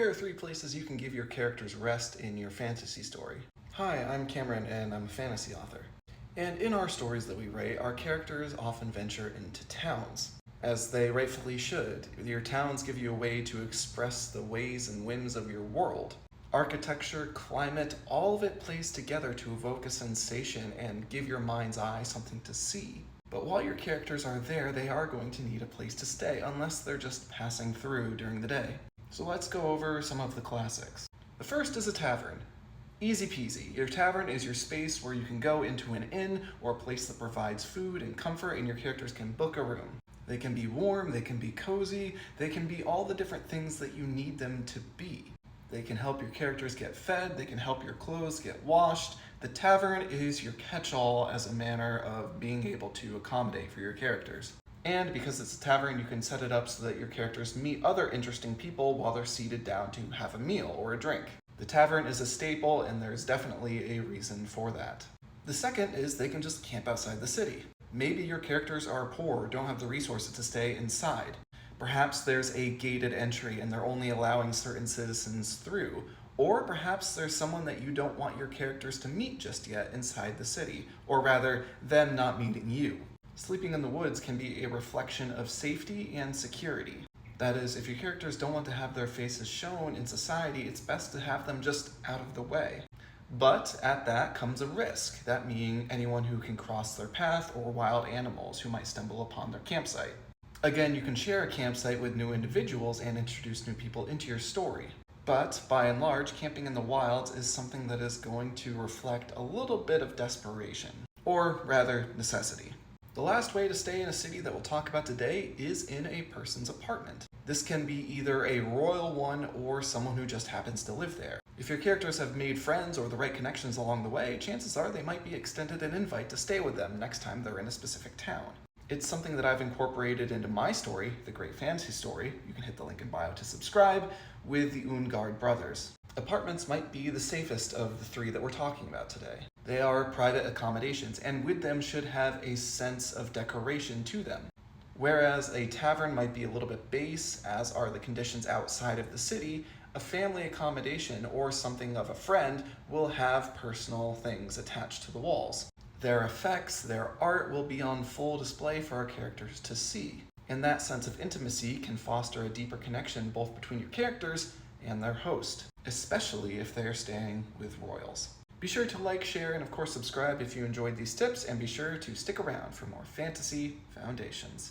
Here are 3 places you can give your characters rest in your fantasy story. Hi, I'm Cameron and I'm a fantasy author. And in our stories that we write, our characters often venture into towns, as they rightfully should. Your towns give you a way to express the ways and whims of your world. Architecture, climate, all of it plays together to evoke a sensation and give your mind's eye something to see. But while your characters are there, they are going to need a place to stay, unless they're just passing through during the day. So let's go over some of the classics. The first is a tavern. Easy peasy. Your tavern is your space where you can go into an inn or a place that provides food and comfort, and your characters can book a room. They can be warm, they can be cozy, they can be all the different things that you need them to be. They can help your characters get fed, they can help your clothes get washed. The tavern is your catch-all as a manner of being able to accommodate for your characters. And because it's a tavern, you can set it up so that your characters meet other interesting people while they're seated down to have a meal or a drink. The tavern is a staple, and there's definitely a reason for that. The second is they can just camp outside the city. Maybe your characters are poor or don't have the resources to stay inside. Perhaps there's a gated entry and they're only allowing certain citizens through. Or perhaps there's someone that you don't want your characters to meet just yet inside the city, or rather, them not meeting you. Sleeping in the woods can be a reflection of safety and security. That is, if your characters don't want to have their faces shown in society, it's best to have them just out of the way. But at that comes a risk, that meaning anyone who can cross their path or wild animals who might stumble upon their campsite. Again, you can share a campsite with new individuals and introduce new people into your story. But by and large, camping in the wilds is something that is going to reflect a little bit of desperation, or rather necessity. The last way to stay in a city that we'll talk about today is in a person's apartment. This can be either a royal one or someone who just happens to live there. If your characters have made friends or the right connections along the way, chances are they might be extended an invite to stay with them next time they're in a specific town. It's something that I've incorporated into my story, The Great Fantasy Story. You can hit the link in bio to subscribe, with the Ungard brothers. Apartments might be the safest of the 3 that we're talking about today. They are private accommodations, and with them should have a sense of decoration to them. Whereas a tavern might be a little bit base, as are the conditions outside of the city, a family accommodation or something of a friend will have personal things attached to the walls. Their effects, their art will be on full display for our characters to see. And that sense of intimacy can foster a deeper connection both between your characters and their host, especially if they are staying with royals. Be sure to like, share, and of course subscribe if you enjoyed these tips, and be sure to stick around for more Fantasy Foundations.